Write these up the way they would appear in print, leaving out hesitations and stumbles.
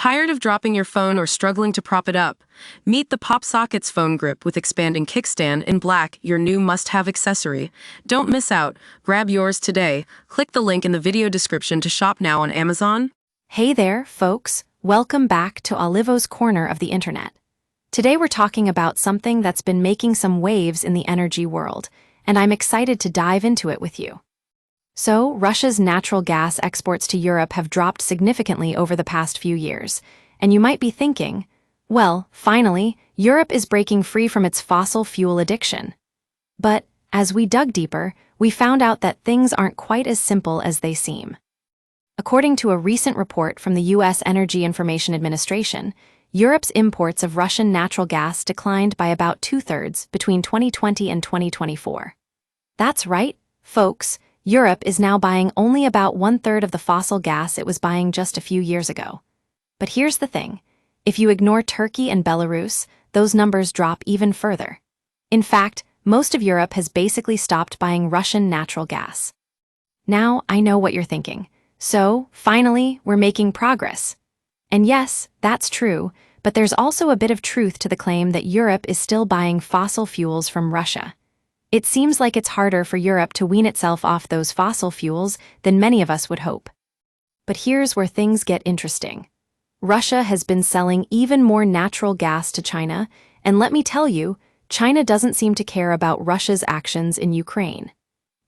Tired of dropping your phone or struggling to prop it up? Meet the Pop Sockets phone grip with expanding kickstand in black, your new must-have accessory. Don't miss out. Grab yours today. Click the link in the video description to shop now on Amazon. Hey there, folks. Welcome back to Olivo's corner of the internet. Today we're talking about something that's been making some waves in the energy world, and I'm excited to dive into it with you. So, Russia's natural gas exports to Europe have dropped significantly over the past few years, and you might be thinking, well, finally, Europe is breaking free from its fossil fuel addiction. But, as we dug deeper, we found out that things aren't quite as simple as they seem. According to a recent report from the U.S. Energy Information Administration, Europe's imports of Russian natural gas declined by about two-thirds between 2020 and 2024. That's right, folks. Europe is now buying only about one-third of the fossil gas it was buying just a few years ago. But here's the thing. If you ignore Turkey and Belarus, those numbers drop even further. In fact, most of Europe has basically stopped buying Russian natural gas. Now, I know what you're thinking. So, finally, we're making progress. And yes, that's true, but there's also a bit of truth to the claim that Europe is still buying fossil fuels from Russia. It seems like it's harder for Europe to wean itself off those fossil fuels than many of us would hope. But here's where things get interesting. Russia has been selling even more natural gas to China, and let me tell you, China doesn't seem to care about Russia's actions in Ukraine.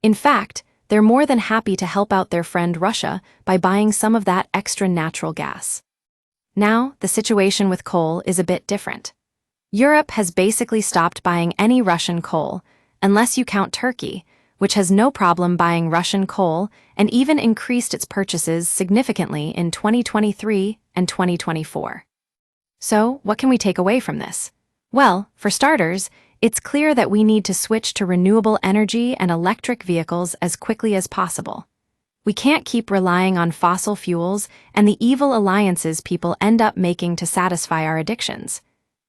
In fact, they're more than happy to help out their friend Russia by buying some of that extra natural gas. Now, the situation with coal is a bit different. Europe has basically stopped buying any Russian coal, unless you count Turkey, which has no problem buying Russian coal and even increased its purchases significantly in 2023 and 2024. So, what can we take away from this? Well, for starters, it's clear that we need to switch to renewable energy and electric vehicles as quickly as possible. We can't keep relying on fossil fuels and the evil alliances people end up making to satisfy our addictions.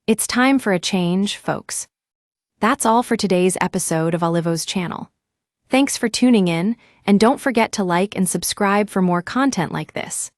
It's time for a change, folks. That's all for today's episode of Olivo's channel. Thanks for tuning in, and don't forget to like and subscribe for more content like this.